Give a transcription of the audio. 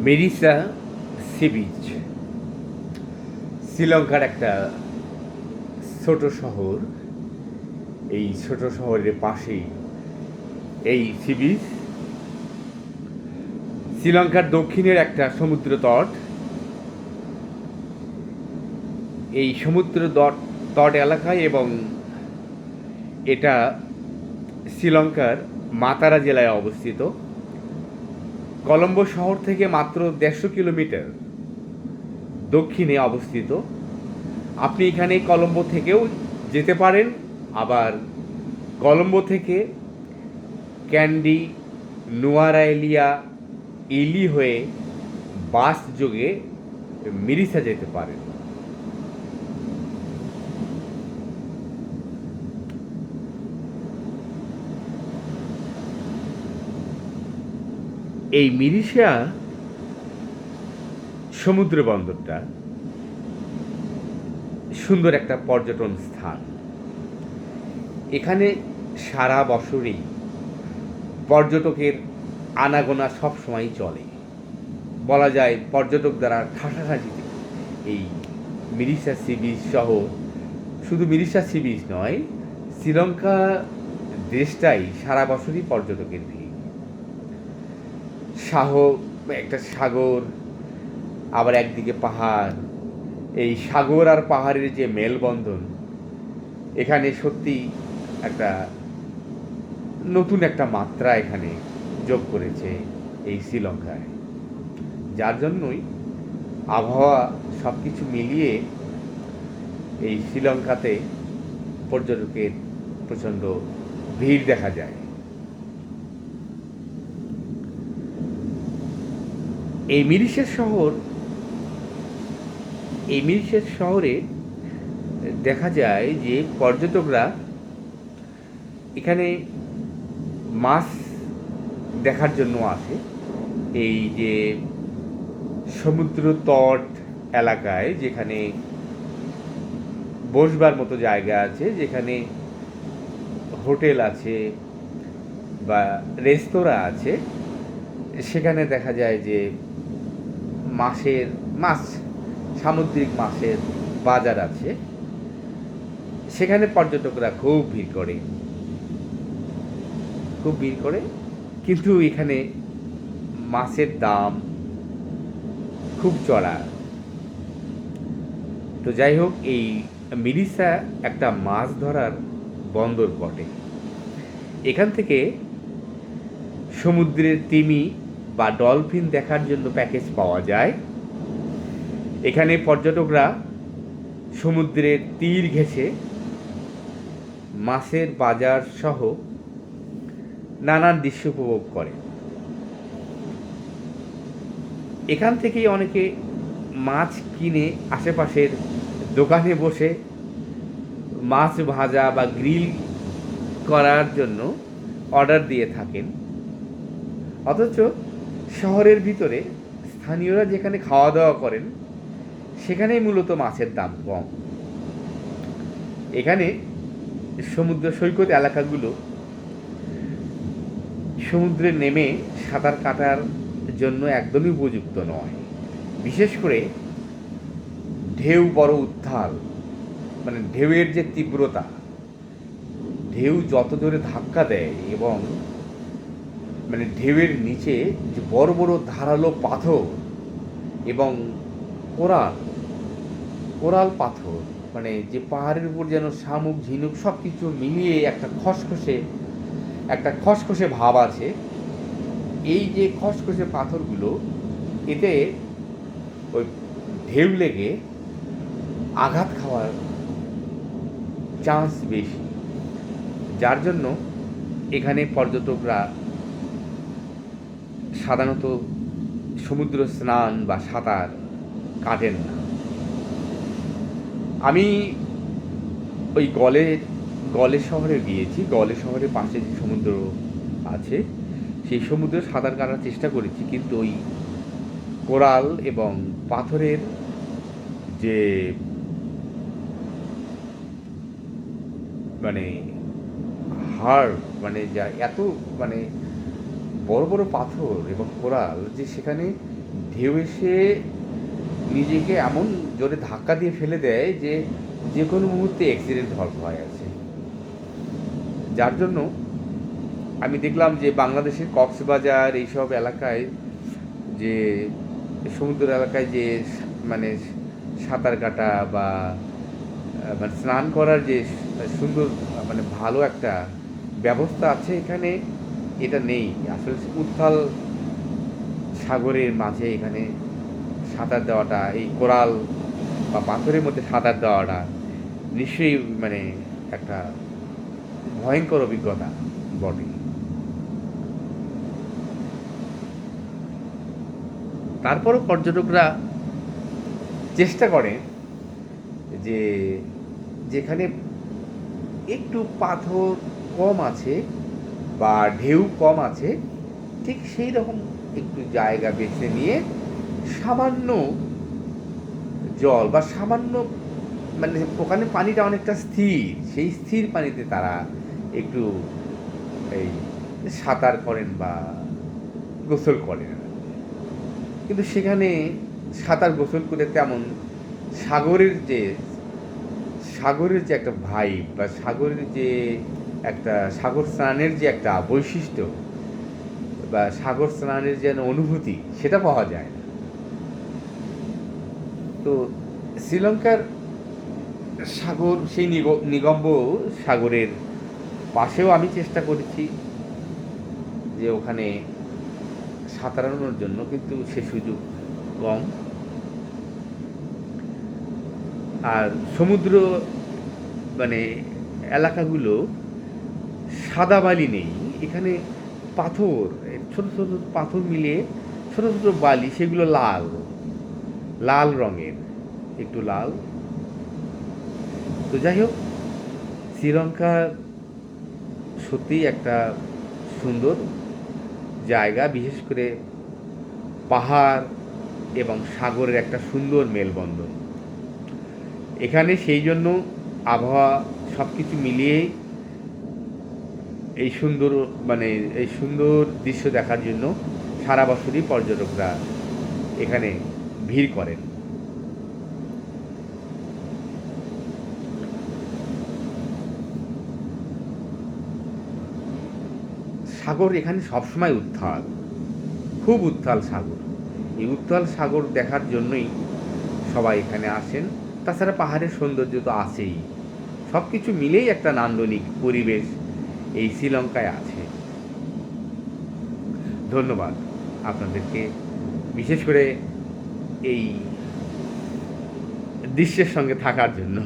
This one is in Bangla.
মেরিসা সি বিচ শ্রীলঙ্কার একটা ছোট শহর। এই ছোট শহরের পাশেই এই সি বিচ। শ্রীলঙ্কার দক্ষিণের একটা সমুদ্র তট। এই সমুদ্র তট এলাকায় এবং এটা শ্রীলঙ্কার মাতারা জেলায় অবস্থিত। কলম্বো শহর থেকে মাত্র 150 কিলোমিটার দক্ষিণে অবস্থিত। আপনি এখানে কলম্বো থেকেও যেতে পারেন, আবার কলম্বো থেকে ক্যান্ডি, নুয়ারা এলিয়া, ইলি হয়ে বাস যোগে মিরিসা যেতে পারেন। এই মিরিসা সমুদ্র বন্দরটা সুন্দর একটা পর্যটন স্থান। এখানে সারা বছরই পর্যটকের আনাগোনা সবসময় চলে। বলা যায় পর্যটক দ্বারা ঠাসাঠাসিতে এই মিরিসা সি বিচ সহ, শুধু মিরিসা সি বিচ নয়, শ্রীলঙ্কা দেশটাই সারা বছরই পর্যটকের ভিড়। একটা সাগর, আবার একদিকে পাহাড়। এই সাগর আর পাহাড়ের যে মেলবন্ধন, এখানে সত্যি একটা নতুন একটা মাত্রা এখানে যোগ করেছে এই শ্রীলঙ্কায়। যার জন্যই আবহাওয়া সব কিছু মিলিয়ে এই শ্রীলঙ্কাতে পর্যটকের প্রচণ্ড ভিড় দেখা যায়। এই মিরিসের শহরে দেখা যায় যে পর্যটকরা এখানে মাছ দেখার জন্য আসে। এই যে সমুদ্র তট এলাকায় যেখানে বসবার মতো জায়গা আছে, যেখানে হোটেল আছে বা রেস্তোরাঁ আছে, সেখানে দেখা যায় যে সামুদ্রিক মাছের বাজার আছে। সেখানে পর্যটকরা খুব ভিড় করে, কিন্তু এখানে মাছের দাম খুব চড়া। তো যাই হোক, এই মিরিসা একটা মাছ ধরার বন্দর বটে। এখান থেকে সমুদ্রের তিমি বা ডলফিন দেখার জন্য প্যাকেজ পাওয়া যায়। এখানে পর্যটকরা সমুদ্রের তীর ঘেঁষে মাছের বাজার সহ নানান দৃশ্য উপভোগ করে। এখান থেকেই অনেকে মাছ কিনে আশেপাশের দোকানে বসে মাছ ভাজা বা গ্রিল করার জন্য অর্ডার দিয়ে থাকেন। অথচ শহরের ভিতরে স্থানীয়রা যেখানে খাওয়া দাওয়া করেন, সেখানেই মূলত মাছের দাম কম। এখানে সমুদ্র সৈকত এলাকাগুলো সমুদ্রে নেমে সাঁতার কাটার জন্য একদমই উপযুক্ত নয়। বিশেষ করে ঢেউ বড় উত্তাল, মানে ঢেউয়ের যে তীব্রতা, ঢেউ যত জোরে ধাক্কা দেয় এবং মানে ঢেউয়ের নিচে যে বড় বড় ধারালো পাথর এবং কোরাল পাথর, মানে যে পাহাড়ের উপর যেন শামুক ঝিনুক সব কিছু মিলিয়ে একটা খসখসে ভাব আছে। এই যে খসখসে পাথরগুলো, এতে ওই ঢেউ লেগে আঘাত খাওয়ার চান্স বেশি। যার জন্য এখানে পর্যটকরা সাধারণত সমুদ্র স্নান বা সাঁতার কাটেন না। আমি ওই গলে শহরে গিয়েছি। গলে শহরের পাশে যে সমুদ্র আছে, সেই সমুদ্রে সাঁতার কাটার চেষ্টা করেছি, কিন্তু ওই কোরাল এবং পাথরের যে মানে যা এত বড় বড় পাথর এবং কোরাল, যে সেখানে ঢেউ এসে নিজেকে এমন জোরে ধাক্কা দিয়ে ফেলে দেয় যে যে কোনো মুহূর্তে অ্যাক্সিডেন্ট হওয়ার ভয় আছে। যার জন্য আমি দেখলাম যে বাংলাদেশের কক্সবাজার এইসব এলাকায় যে সমুদ্র এলাকায় যে মানে সাঁতার কাটা বা মানে স্নান করার যে সুন্দর মানে ভালো একটা ব্যবস্থা আছে এখানে, এটা নেই। আসলে উত্তাল সাগরের মাঝে এখানে সাঁতার দেওয়াটা, এই কোরাল বা পাথরের মধ্যে সাঁতার দেওয়াটা নিশ্চয়ই মানে একটা ভয়ঙ্কর অভিজ্ঞতা বটে। তারপরও পর্যটকরা চেষ্টা করে যে যেখানে একটু পাথর কম আছে বা ঢেউ কম আছে ঠিক সেই রকম একটু জায়গা বেছে নিয়ে সামান্য জল বা সামান্য মানে ওখানে পানিটা অনেকটা স্থির, সেই স্থির পানিতে তারা একটু এই সাঁতার করেন বা গোসল করেন। কিন্তু সেখানে সাঁতার গোসল করে তেমন সাগরের যে একটা ভাইব বা সাগরের যে একটা সাগর স্নানের যে একটা বৈশিষ্ট্য বা সাগর স্নানের যে অনুভূতি সেটা পাওয়া যায় না। তো শ্রীলঙ্কার সাগর সেই নিগম্ব সাগরের পাশেও আমি চেষ্টা করেছি যে ওখানে সাঁতারানোর জন্য, কিন্তু সে সুযোগ কম। আর সমুদ্র মানে এলাকাগুলো সাদা বালি নেই, এখানে পাথর, ছোট ছোট পাথর মিলিয়ে ছোট ছোট বালি, সেগুলো লাল লাল রঙের, একটু লাল। তো যাই হোক, শ্রীলঙ্কা সত্যিই একটা সুন্দর জায়গা, বিশেষ করে পাহাড় এবং সাগরের একটা সুন্দর মেলবন্ধন এখানে। সেই জন্য আবহাওয়া সব কিছু মিলিয়েই এই সুন্দর মানে এই সুন্দর দৃশ্য দেখার জন্য সারা বছরই পর্যটকরা এখানে ভিড় করেন। সাগর এখানে সবসময় উত্তাল, খুব উত্তাল সাগর। এই উত্তাল সাগর দেখার জন্যই সবাই এখানে আসেন। তাছাড়া পাহাড়ের সৌন্দর্য তো আছেই, সব কিছু মিলেই একটা নান্দনিক পরিবেশ এই শ্রীলঙ্কায় আছে। ধন্যবাদ আপনাদেরকে, বিশেষ করে এই দৃশ্যের সঙ্গে থাকার জন্য।